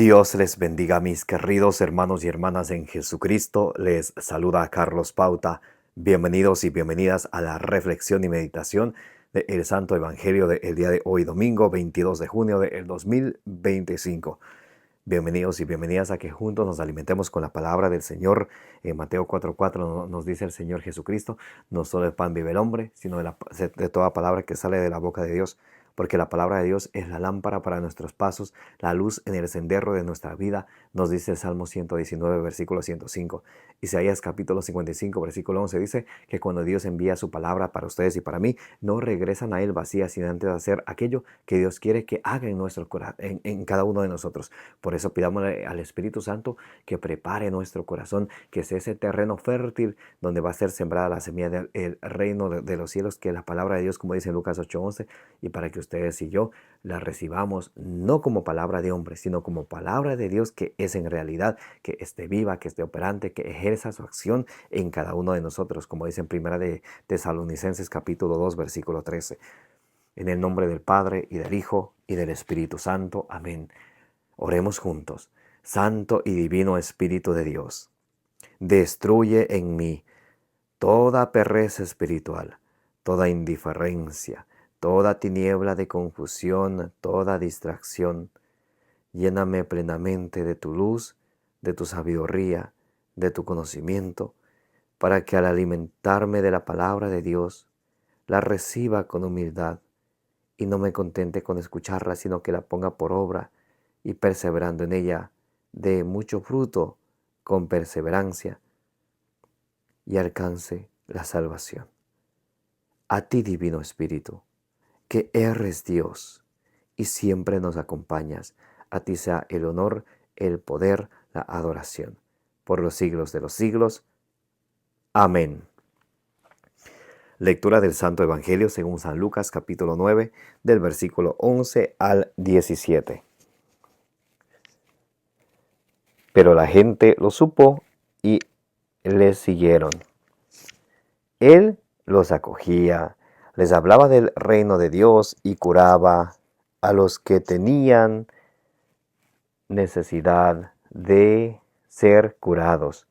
Dios les bendiga, mis queridos hermanos y hermanas en Jesucristo. Les saluda Carlos Pauta. Bienvenidos y bienvenidas a la reflexión y meditación del Santo Evangelio del día de hoy, domingo 22 de junio del 2025. Bienvenidos y bienvenidas a que juntos nos alimentemos con la palabra del Señor. En Mateo 4:4 nos dice el Señor Jesucristo: no solo de pan vive el hombre, sino de toda palabra que sale de la boca de Dios. Porque la palabra de Dios es la lámpara para nuestros pasos, la luz en el sendero de nuestra vida, nos dice el Salmo 119, versículo 105. Isaías capítulo 55, versículo 11 dice que cuando Dios envía su palabra para ustedes y para mí, no regresan a Él vacías, sino antes de hacer aquello que Dios quiere que haga en nuestro corazón, en cada uno de nosotros. Por eso pidámosle al Espíritu Santo que prepare nuestro corazón, que sea ese terreno fértil donde va a ser sembrada la semilla del reino de los cielos, que es la palabra de Dios, como dice en Lucas 8:11, y para que ustedes y yo la recibamos no como palabra de hombre, sino como palabra de Dios, que es en realidad, que esté viva, que esté operante, que ejerza su acción en cada uno de nosotros, como dice en Primera de Tesalonicenses capítulo 2, versículo 13. En el nombre del Padre, y del Hijo, y del Espíritu Santo. Amén. Oremos juntos. Santo y divino Espíritu de Dios, destruye en mí toda pereza espiritual, toda indiferencia, toda tiniebla de confusión, toda distracción. Lléname plenamente de tu luz, de tu sabiduría, de tu conocimiento, para que al alimentarme de la palabra de Dios, la reciba con humildad y no me contente con escucharla, sino que la ponga por obra y perseverando en ella, dé mucho fruto con perseverancia y alcance la salvación. A ti, Divino Espíritu, que eres Dios y siempre nos acompañas, a ti sea el honor, el poder, la adoración, por los siglos de los siglos. Amén. Lectura del Santo Evangelio según San Lucas, capítulo 9, del versículo 11 al 17. Pero la gente lo supo y les siguieron. Él los acogía, les hablaba del reino de Dios y curaba a los que tenían necesidad de ser curados.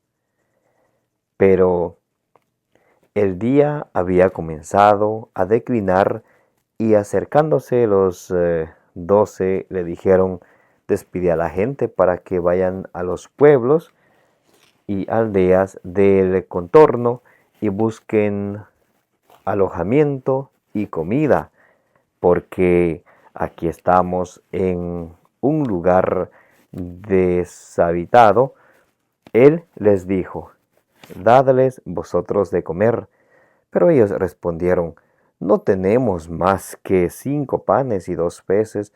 Pero el día había comenzado a declinar y acercándose los 12 le dijeron: despide a la gente para que vayan a los pueblos y aldeas del contorno y busquen alojamiento y comida, porque aquí estamos en un lugar deshabitado. Él les dijo: dadles vosotros de comer. Pero ellos respondieron: no tenemos más que 5 panes y 2 peces,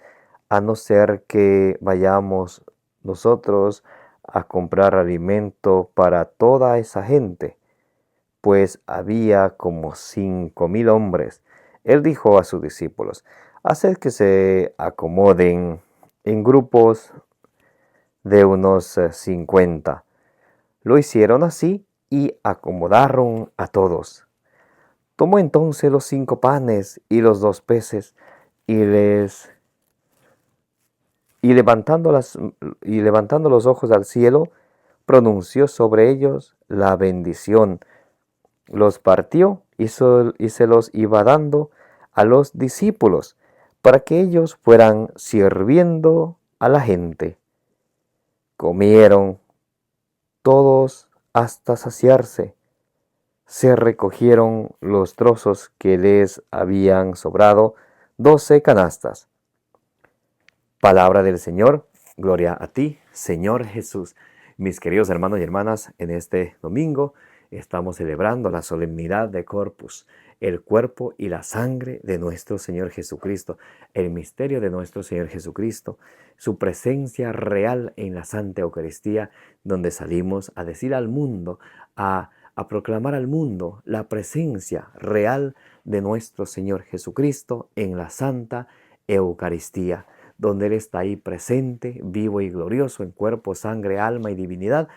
a no ser que vayamos nosotros a comprar alimento para toda esa gente. Pues había como 5,000 hombres. Él dijo a sus discípulos: haced que se acomoden en grupos de unos 50. Lo hicieron así y acomodaron a todos. Tomó entonces los 5 panes y los 2 peces y levantando los ojos al cielo, pronunció sobre ellos la bendición. Los partió y se los iba dando a los discípulos para que ellos fueran sirviendo a la gente. Comieron todos hasta saciarse. Se recogieron los trozos que les habían sobrado, 12 canastas. Palabra del Señor. Gloria a ti, Señor Jesús. Mis queridos hermanos y hermanas, en este domingo estamos celebrando la solemnidad de Corpus, el cuerpo y la sangre de nuestro Señor Jesucristo, el misterio de nuestro Señor Jesucristo, su presencia real en la Santa Eucaristía, donde salimos a decir al mundo, a proclamar al mundo la presencia real de nuestro Señor Jesucristo en la Santa Eucaristía, donde Él está ahí presente, vivo y glorioso en cuerpo, sangre, alma y divinidad,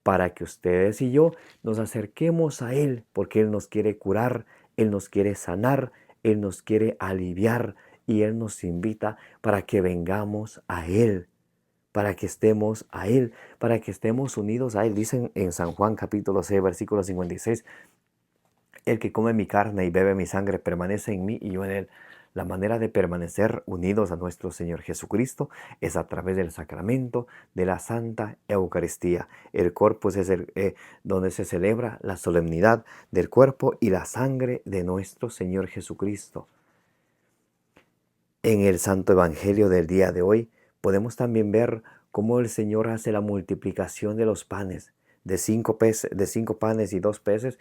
para que ustedes y yo nos acerquemos a Él, porque Él nos quiere curar, Él nos quiere sanar, Él nos quiere aliviar y Él nos invita para que vengamos a Él, para que estemos a Él, para que estemos unidos a Él. Dicen en San Juan capítulo 6, versículo 56, el que come mi carne y bebe mi sangre permanece en mí y yo en él. La manera de permanecer unidos a nuestro Señor Jesucristo es a través del sacramento de la Santa Eucaristía. El corpus es donde se celebra la solemnidad del cuerpo y la sangre de nuestro Señor Jesucristo. En el Santo Evangelio del día de hoy podemos también ver cómo el Señor hace la multiplicación de los panes, de 5 panes y 2 peces.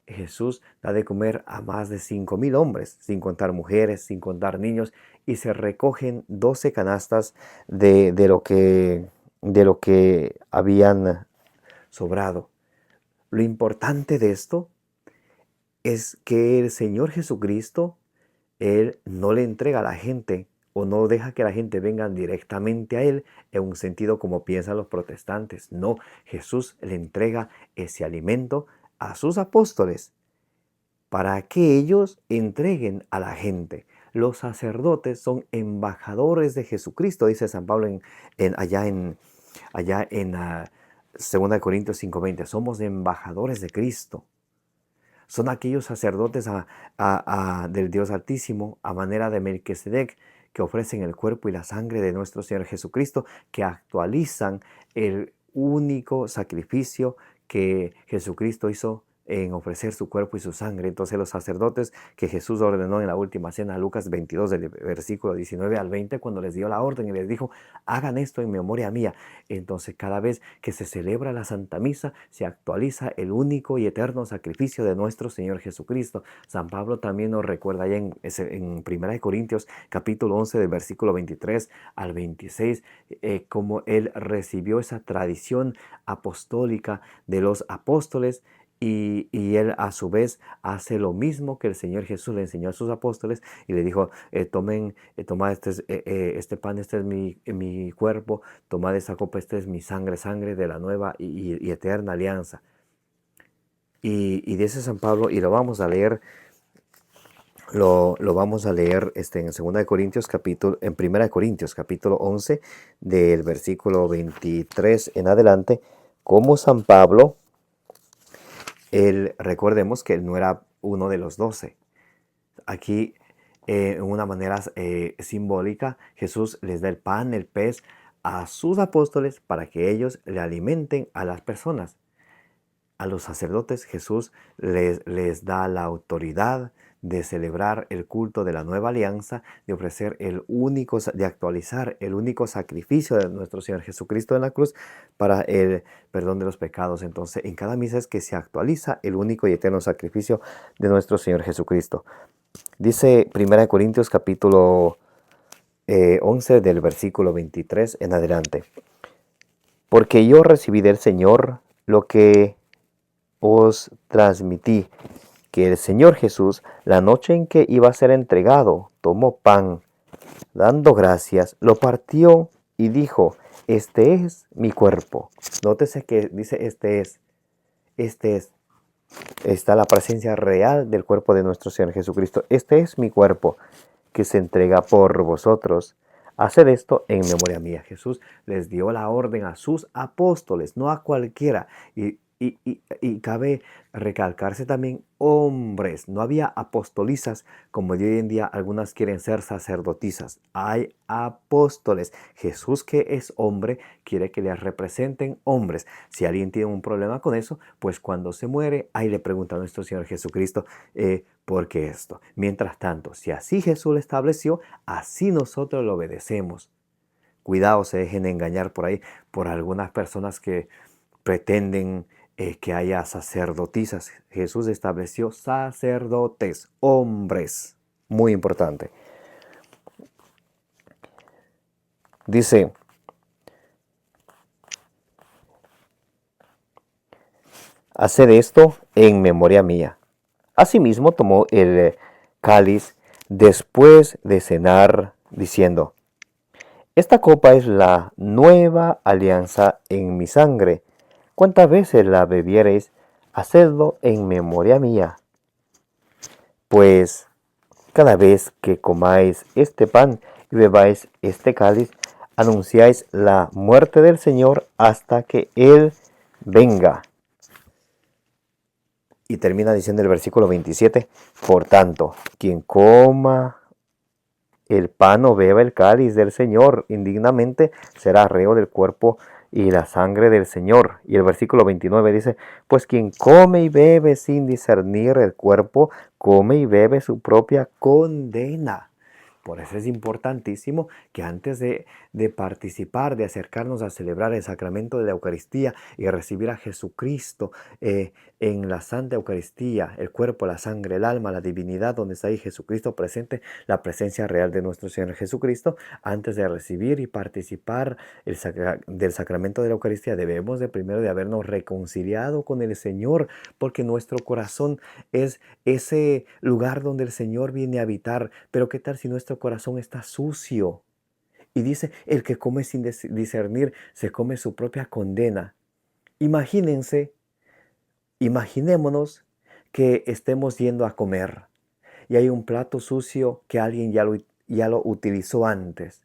Jesús da de comer a más de 5,000 hombres, sin contar mujeres, sin contar niños, y se recogen 12 canastas de lo que habían sobrado. Lo importante de esto es que el Señor Jesucristo, Él no le entrega a la gente o no deja que la gente venga directamente a Él en un sentido como piensan los protestantes. No, Jesús le entrega ese alimento a sus apóstoles para que ellos entreguen a la gente. Los sacerdotes son embajadores de Jesucristo, dice San Pablo allá en 2 Corintios 5:20. Somos embajadores de Cristo. Son aquellos sacerdotes del Dios Altísimo, a manera de Melquisedec, que ofrecen el cuerpo y la sangre de nuestro Señor Jesucristo, que actualizan el único sacrificio que Jesucristo hizo en ofrecer su cuerpo y su sangre. Entonces los sacerdotes que Jesús ordenó en la última cena, Lucas 22, del versículo 19 al 20, cuando les dio la orden y les dijo, hagan esto en memoria mía. Entonces cada vez que se celebra la Santa Misa, se actualiza el único y eterno sacrificio de nuestro Señor Jesucristo. San Pablo también nos recuerda allá en 1 Corintios capítulo 11, del versículo 23 al 26, cómo Él recibió esa tradición apostólica de los apóstoles. Y Él a su vez hace lo mismo que el Señor Jesús le enseñó a sus apóstoles y le dijo, tomad este pan, este es mi cuerpo, tomad esta copa, este es mi sangre, sangre de la nueva y eterna alianza. Y dice San Pablo, y lo vamos a leer, en 1 Corintios capítulo 11, del versículo 23 en adelante, como San Pablo, recordemos que él no era uno de los 12. Aquí, en una manera simbólica, Jesús les da el pan, el pez a sus apóstoles para que ellos le alimenten a las personas. A los sacerdotes Jesús les da la autoridad de celebrar el culto de la nueva alianza, de ofrecer de actualizar el único sacrificio de nuestro Señor Jesucristo en la cruz para el perdón de los pecados. Entonces, en cada misa es que se actualiza el único y eterno sacrificio de nuestro Señor Jesucristo. Dice 1 Corintios capítulo 11 del versículo 23 en adelante. Porque yo recibí del Señor lo que os transmití, que el Señor Jesús, la noche en que iba a ser entregado, tomó pan, dando gracias, lo partió y dijo, este es mi cuerpo. Nótese que dice este es. Está la presencia real del cuerpo de nuestro Señor Jesucristo. Este es mi cuerpo, que se entrega por vosotros. Haced esto en memoria mía. Jesús les dio la orden a sus apóstoles, no a cualquiera. Y cabe recalcarse también hombres. No había apostolisas como de hoy en día algunas quieren ser sacerdotisas. Hay apóstoles. Jesús, que es hombre, quiere que le representen hombres. Si alguien tiene un problema con eso, pues cuando se muere, ahí le pregunta a nuestro Señor Jesucristo, ¿por qué esto? Mientras tanto, si así Jesús lo estableció, así nosotros lo obedecemos. Cuidado, se dejen engañar por ahí por algunas personas que pretenden que haya sacerdotisas. Jesús estableció sacerdotes, hombres. Muy importante. Dice, haced esto en memoria mía. Asimismo tomó el cáliz después de cenar, diciendo, esta copa es la nueva alianza en mi sangre. ¿Cuántas veces la bebiereis? Hacedlo en memoria mía. Pues cada vez que comáis este pan y bebáis este cáliz, anunciáis la muerte del Señor hasta que Él venga. Y termina diciendo el versículo 27, por tanto, quien coma el pan o beba el cáliz del Señor indignamente será reo del cuerpo y la sangre del Señor. Y el versículo 29 dice, pues quien come y bebe sin discernir el cuerpo, come y bebe su propia condena. Por eso es importantísimo que antes de participar, de acercarnos a celebrar el sacramento de la Eucaristía y a recibir a Jesucristo en la Santa Eucaristía, el cuerpo, la sangre, el alma, la divinidad, donde está ahí Jesucristo presente, la presencia real de nuestro Señor Jesucristo, antes de recibir y participar del sacramento de la Eucaristía, debemos de primero de habernos reconciliado con el Señor, porque nuestro corazón es ese lugar donde el Señor viene a habitar. Pero ¿qué tal si nuestro corazón está sucio? Y dice, el que come sin discernir se come su propia condena. Imagínense, imaginémonos que estemos yendo a comer y hay un plato sucio que alguien ya lo utilizó antes.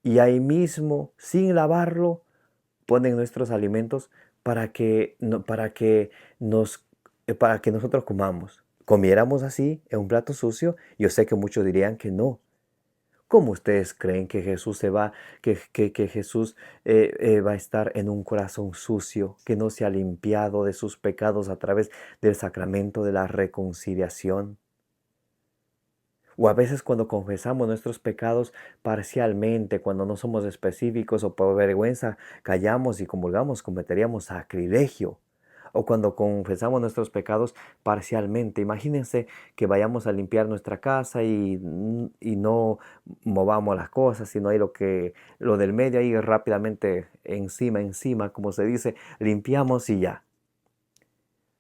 Y ahí mismo, sin lavarlo, ponen nuestros alimentos para que, para que nosotros comamos. Comiéramos así en un plato sucio, yo sé que muchos dirían que no. ¿Cómo ustedes creen que Jesús que Jesús va a estar en un corazón sucio, que no se ha limpiado de sus pecados a través del sacramento de la reconciliación? O a veces cuando confesamos nuestros pecados parcialmente, cuando no somos específicos o por vergüenza callamos y comulgamos, cometeríamos sacrilegio. O cuando confesamos nuestros pecados parcialmente. Imagínense que vayamos a limpiar nuestra casa y no movamos las cosas, sino hay lo del medio ahí rápidamente encima, como se dice, limpiamos y ya.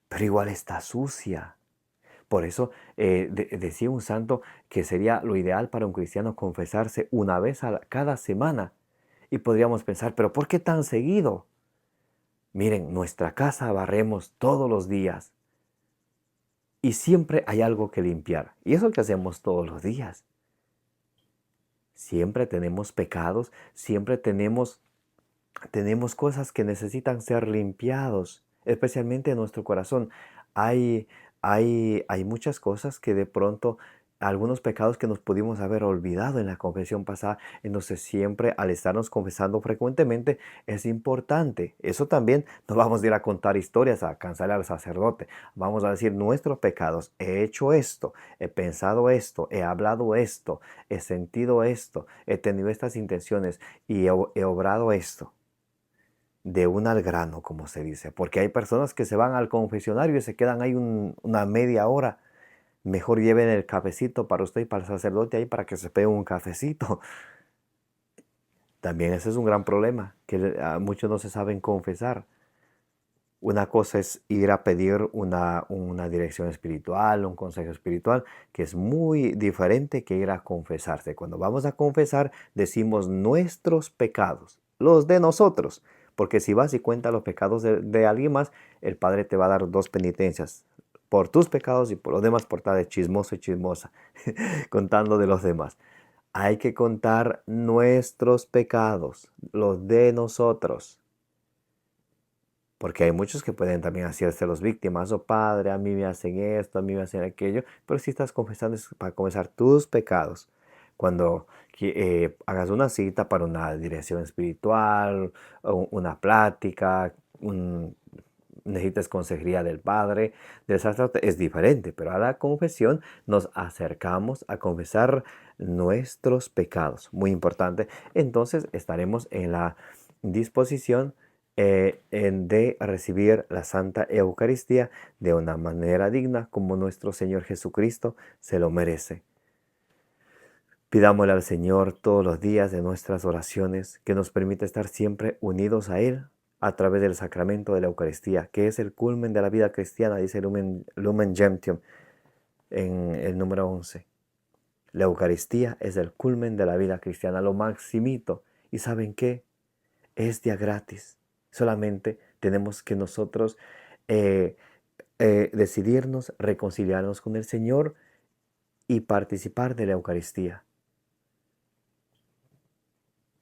Pero igual está sucia. Por eso decía un santo que sería lo ideal para un cristiano confesarse una vez cada semana. Y podríamos pensar, ¿pero por qué tan seguido? Miren, nuestra casa barremos todos los días y siempre hay algo que limpiar. Y eso que hacemos todos los días. Siempre tenemos pecados, siempre tenemos cosas que necesitan ser limpiados, especialmente en nuestro corazón. Hay, hay muchas cosas que de pronto, algunos pecados que nos pudimos haber olvidado en la confesión pasada, entonces siempre al estarnos confesando frecuentemente es importante. Eso también no vamos a ir a contar historias, a cansarle al sacerdote. Vamos a decir nuestros pecados. He hecho esto, he pensado esto, he hablado esto, he sentido esto, he tenido estas intenciones y he obrado esto de una al grano, como se dice, porque hay personas que se van al confesionario y se quedan ahí una media hora. Mejor lleven el cafecito para usted y para el sacerdote ahí para que se pegue un cafecito. También ese es un gran problema, que muchos no se saben confesar. Una cosa es ir a pedir una dirección espiritual, un consejo espiritual, que es muy diferente que ir a confesarse. Cuando vamos a confesar, decimos nuestros pecados, los de nosotros. Porque si vas y cuentas los pecados de alguien más, el Padre te va a dar dos penitencias. Por tus pecados y por los demás, por estar de chismoso y chismosa, contando de los demás. Hay que contar nuestros pecados, los de nosotros. Porque hay muchos que pueden también hacerse los víctimas. Oh Padre, a mí me hacen esto, a mí me hacen aquello. Pero si estás confesando es para confesar tus pecados. Cuando hagas una cita para una dirección espiritual, o una plática, necesitas consejería del Padre, del sacerdote, es diferente. Pero a la confesión nos acercamos a confesar nuestros pecados. Muy importante. Entonces estaremos en la disposición de recibir la Santa Eucaristía de una manera digna como nuestro Señor Jesucristo se lo merece. Pidámosle al Señor todos los días de nuestras oraciones que nos permita estar siempre unidos a Él a través del sacramento de la Eucaristía, que es el culmen de la vida cristiana, dice Lumen Gentium en el número 11. La Eucaristía es el culmen de la vida cristiana, lo maximito. ¿Y saben qué? Es día gratis. Solamente tenemos que nosotros decidirnos, reconciliarnos con el Señor y participar de la Eucaristía.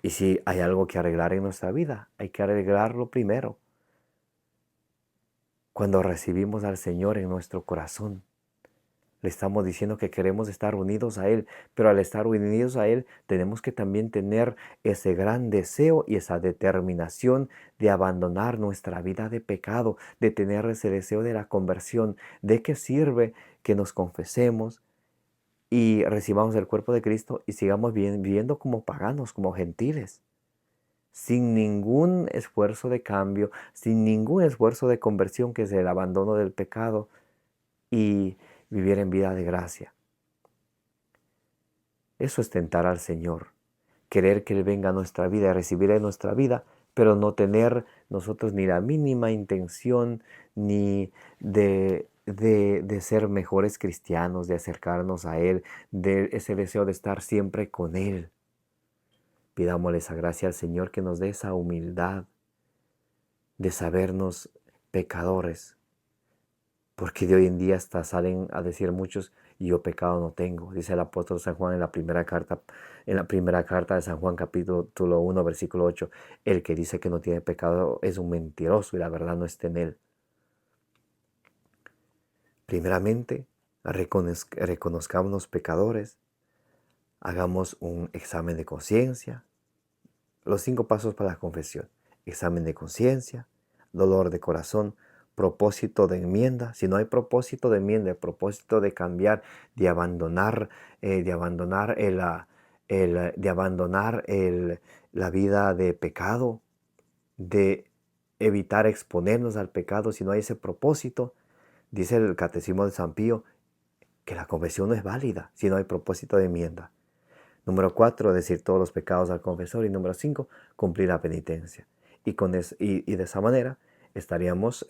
Y si hay algo que arreglar en nuestra vida, hay que arreglarlo primero. Cuando recibimos al Señor en nuestro corazón, le estamos diciendo que queremos estar unidos a Él, pero al estar unidos a Él tenemos que también tener ese gran deseo y esa determinación de abandonar nuestra vida de pecado, de tener ese deseo de la conversión. ¿De qué sirve que nos confesemos y recibamos el cuerpo de Cristo y sigamos viviendo como paganos, como gentiles? Sin ningún esfuerzo de cambio, sin ningún esfuerzo de conversión, que es el abandono del pecado y vivir en vida de gracia. Eso es tentar al Señor, querer que Él venga a nuestra vida, recibir en nuestra vida, pero no tener nosotros ni la mínima intención ni de ser mejores cristianos, de acercarnos a Él, de ese deseo de estar siempre con Él. Pidámosle esa gracia al Señor, que nos dé esa humildad de sabernos pecadores, porque de hoy en día hasta salen a decir muchos: yo pecado no tengo. Dice el apóstol San Juan en la primera carta de San Juan, capítulo 1, versículo 8, el que dice que no tiene pecado es un mentiroso y la verdad no está en él. Primeramente, reconozcámonos pecadores, hagamos un examen de conciencia. Los 5 pasos para la confesión: examen de conciencia, dolor de corazón, propósito de enmienda. Si no hay propósito de enmienda, el propósito de cambiar, de abandonar la vida de pecado, de evitar exponernos al pecado, si no hay ese propósito, dice el Catecismo de San Pío, que la confesión no es válida si no hay propósito de enmienda. Número 4, decir todos los pecados al confesor. Y número 5, cumplir la penitencia. Y de esa manera estaríamos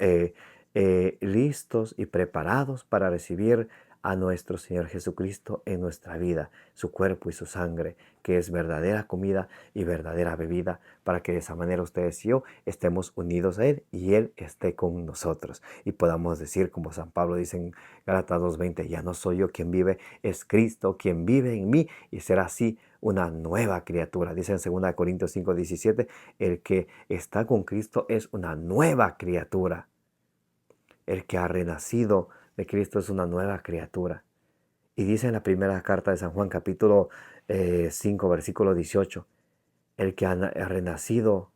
listos y preparados para recibir a nuestro Señor Jesucristo en nuestra vida, su cuerpo y su sangre, que es verdadera comida y verdadera bebida, para que de esa manera ustedes y yo estemos unidos a Él y Él esté con nosotros. Y podamos decir, como San Pablo dice en Gálatas 2:20, ya no soy yo quien vive, es Cristo quien vive en mí, y será así una nueva criatura. Dice en 2 Corintios 5:17, el que está con Cristo es una nueva criatura. El que ha renacido de Cristo es una nueva criatura. Y dice en la primera carta de San Juan, capítulo 5, versículo 18, el que ha renacido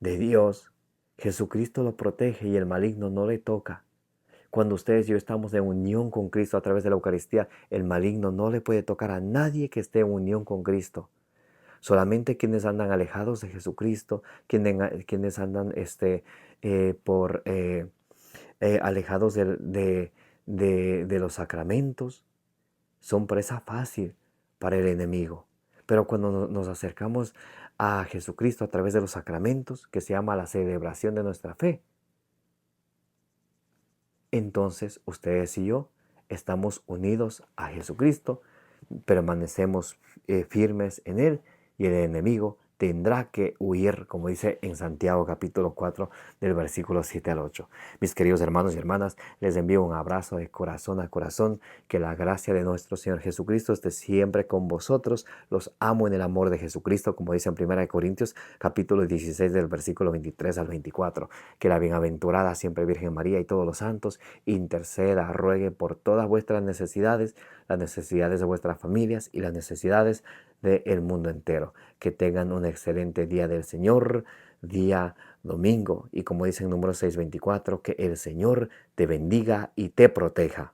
de Dios, Jesucristo lo protege y el maligno no le toca. Cuando ustedes y yo estamos en unión con Cristo a través de la Eucaristía, el maligno no le puede tocar a nadie que esté en unión con Cristo. Solamente quienes andan alejados de Jesucristo, quienes andan alejados de los sacramentos, son presa fácil para el enemigo. Pero cuando nos acercamos a Jesucristo a través de los sacramentos, que se llama la celebración de nuestra fe, entonces ustedes y yo estamos unidos a Jesucristo, permanecemos firmes en Él, y el enemigo tendrá que huir, como dice en Santiago capítulo 4 del versículo 7 al 8. Mis queridos hermanos y hermanas, les envío un abrazo de corazón a corazón. Que la gracia de nuestro Señor Jesucristo esté siempre con vosotros. Los amo en el amor de Jesucristo, como dice en 1 Corintios capítulo 16 del versículo 23 al 24. Que la bienaventurada siempre Virgen María y todos los santos interceda, ruegue por todas vuestras necesidades, las necesidades de vuestras familias y las necesidades del mundo entero. Que tengan un excelente día del Señor, día domingo. Y como dice en Números 6:24, que el Señor te bendiga y te proteja.